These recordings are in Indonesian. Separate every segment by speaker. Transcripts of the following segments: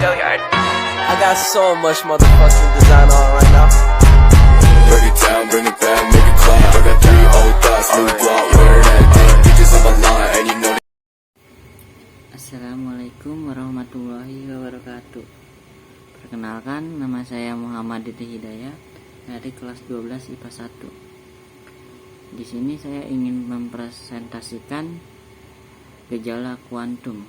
Speaker 1: I got so much motherfucking design on right now.
Speaker 2: Break it down, bring it back, make it clap. I got 3 old thoughts, new block, where that thing. Bitches on my line, and you know.
Speaker 3: Assalamualaikum warahmatullahi wabarakatuh. Perkenalkan, nama saya Muhammad Diti Hidayat dari kelas 12 IPA 1. Di sini saya ingin mempresentasikan gejala kuantum.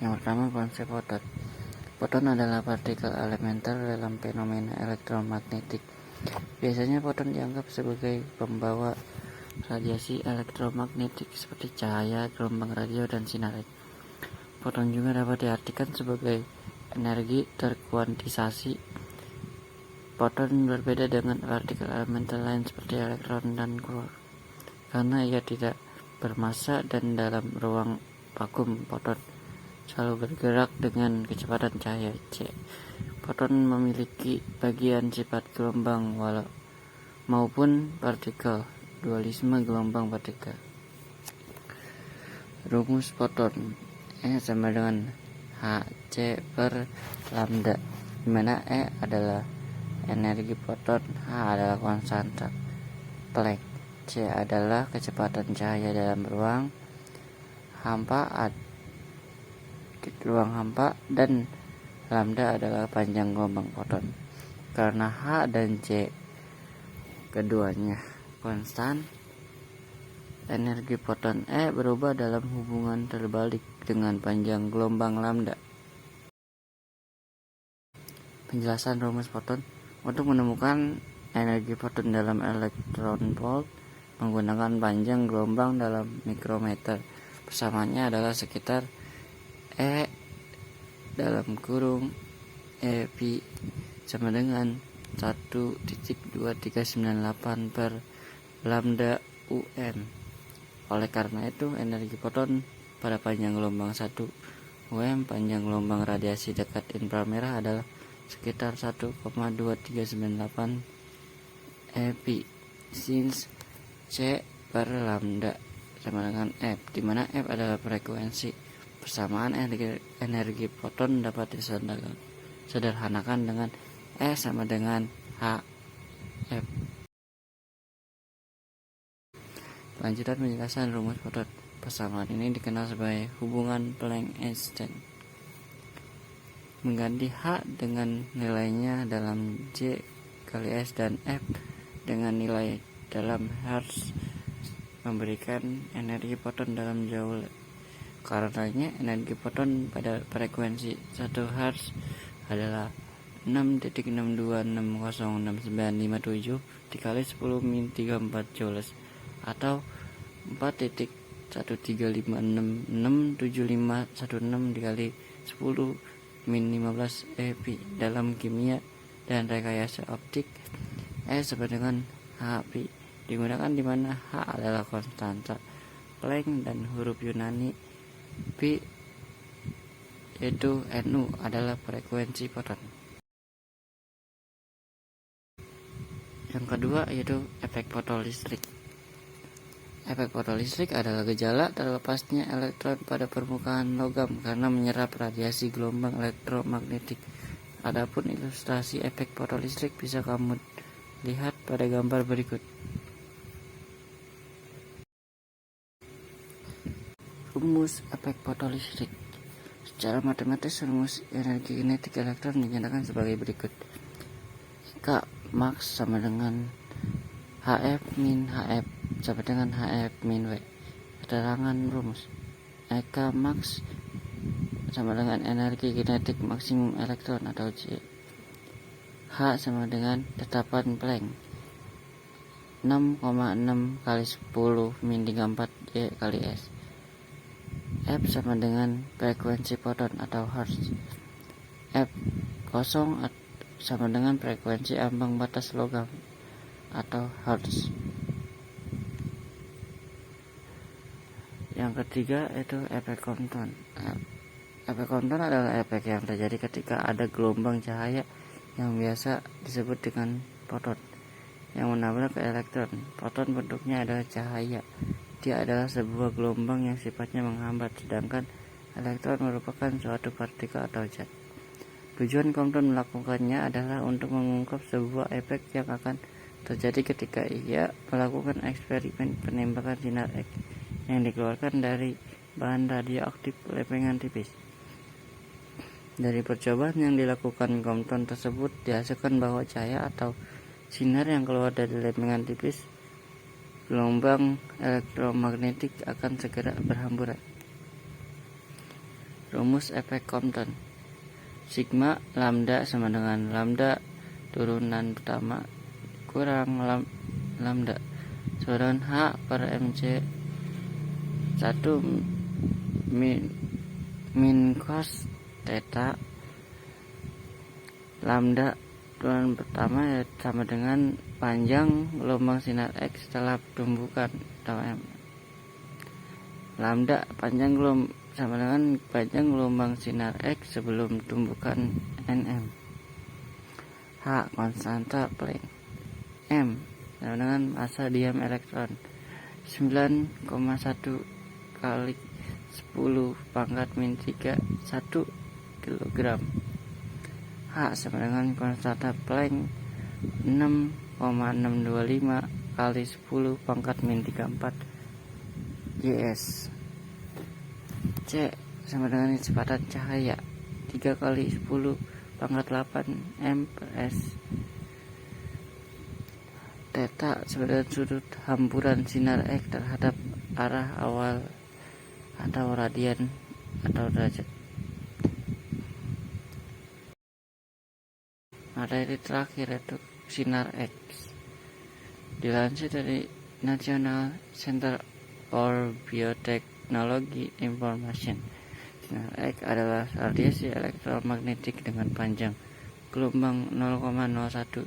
Speaker 3: Yang pertama, konsep foton. Foton adalah partikel elementer dalam fenomena elektromagnetik. Biasanya foton dianggap sebagai pembawa radiasi elektromagnetik seperti cahaya, gelombang radio, dan sinar X. Foton juga dapat diartikan sebagai energi terkuantisasi. Foton berbeda dengan partikel elementer lain seperti elektron dan quark karena ia tidak bermassa dan dalam ruang vakum. Foton selalu bergerak dengan kecepatan cahaya c. Foton memiliki bagian sifat gelombang maupun partikel, dualisme gelombang partikel. Rumus foton E sama dengan Hc per lambda, di mana E adalah energi foton, H adalah konstanta Planck, C adalah kecepatan cahaya dalam ruang hampa dan lambda adalah panjang gelombang foton. Karena H dan C keduanya konstan, energi foton E berubah dalam hubungan terbalik dengan panjang gelombang lambda. Penjelasan rumus foton. Untuk menemukan energi foton dalam elektron volt menggunakan panjang gelombang dalam mikrometer, persamaannya adalah sekitar E dalam kurung E pi sama dengan 1.2398 per lambda UM. Oleh karena itu, energi foton pada panjang gelombang 1 UM, panjang gelombang radiasi dekat inframerah adalah sekitar 1,2398 epi, since C per lambda sama dengan F, di mana F adalah frekuensi. Persamaan energi foton dapat disederhanakan dengan E sama dengan Hf. Lanjutan penjelasan rumus foton. Persamaan ini dikenal sebagai hubungan Planck-Einstein. Mengganti H dengan nilainya dalam J kali S dan F dengan nilai dalam Hertz memberikan energi foton dalam Joule. Karenanya energi foton pada frekuensi 1 Hz adalah 6.62606957 dikali 10⁻³ joules atau 4.135667516 dikali 10⁻15 epi. Dalam kimia dan rekayasa optik, E sama dengan H pi digunakan, di mana H adalah konstanta Planck dan huruf Yunani pi yaitu Nu adalah frekuensi foton. Yang kedua yaitu efek fotolistrik. Efek fotolistrik adalah gejala terlepasnya elektron pada permukaan logam karena menyerap radiasi gelombang elektromagnetik. Adapun ilustrasi efek fotolistrik bisa kamu lihat pada gambar berikut. Rumus efek fotolistrik. Secara matematis, rumus energi kinetik elektron dinyatakan sebagai berikut. K max sama dengan Hf min Hf sama dengan Hf min W. Keterangan rumus. Ek max sama dengan energi kinetik maksimum elektron atau J. H sama dengan tetapan Planck 6,6 kali 10⁻³ J kali S. F sama dengan frekuensi foton atau Hertz. F kosong sama dengan frekuensi ambang batas logam atau Hertz. Yang ketiga yaitu efek Compton. Efek Compton adalah efek yang terjadi ketika ada gelombang cahaya yang biasa disebut dengan foton yang menabrak ke elektron. Proton bentuknya adalah cahaya. Dia adalah sebuah gelombang yang sifatnya menghambat, sedangkan elektron merupakan suatu partikel atau zat. Tujuan Compton melakukannya adalah untuk mengungkap sebuah efek yang akan terjadi ketika ia melakukan eksperimen penembakan sinar X yang dikeluarkan dari bahan radioaktif lempengan tipis. Dari percobaan yang dilakukan Compton tersebut dihasilkan bahwa cahaya atau sinar yang keluar dari lempengan tipis gelombang elektromagnetik akan segera berhamburan. Rumus efek Compton. Sigma lambda sama dengan lambda turunan pertama kurang lambda sama dengan H per MC 1 min cos theta. Lambda turunan pertama sama dengan panjang gelombang sinar X setelah tumbukan M. Lambda panjang sama dengan panjang gelombang sinar X sebelum tumbukan Nm. H konstanta Planck. M sama dengan massa diam elektron 9,1 kali 10 pangkat min 3 1 kg. H sama dengan konstanta Planck 6,625 kali 10 pangkat min 34 Gs. C sama dengan kecepatan cahaya 3 kali 10 pangkat 8 M per S. Theta sebagai sudut hamburan sinar X terhadap arah awal atau radian atau derajat. Materi terakhir yaitu sinar X. Dilansir dari National Center for Biotechnology Information, sinar X adalah radiasi elektromagnetik dengan panjang gelombang 0,01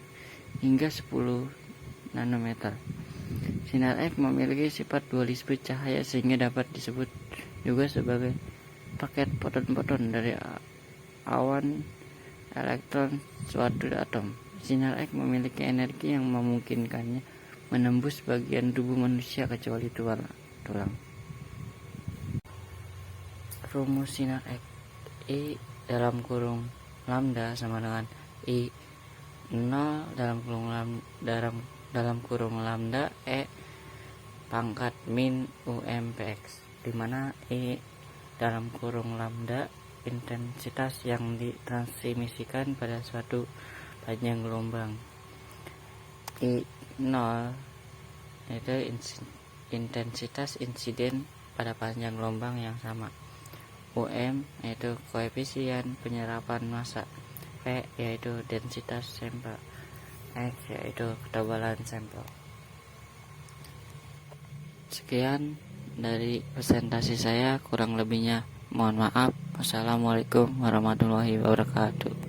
Speaker 3: hingga 10 nanometer. Sinar X memiliki sifat dualisme cahaya sehingga dapat disebut juga sebagai paket foton-foton dari awan elektron suatu atom. Sinar X memiliki energi yang memungkinkannya menembus bagian tubuh manusia kecuali tulang. Rumus sinar X. I dalam kurung lambda sama dengan I 0 dalam kurung lambda E pangkat min UMPX, di mana I dalam kurung lambda intensitas yang ditransmisikan pada suatu panjang gelombang. I 0 itu intensitas insiden pada panjang gelombang yang sama. UM yaitu koefisien penyerapan massa. P yaitu densitas sampel. X yaitu ketebalan sampel. Sekian dari presentasi saya, kurang lebihnya mohon maaf. Wassalamualaikum warahmatullahi wabarakatuh.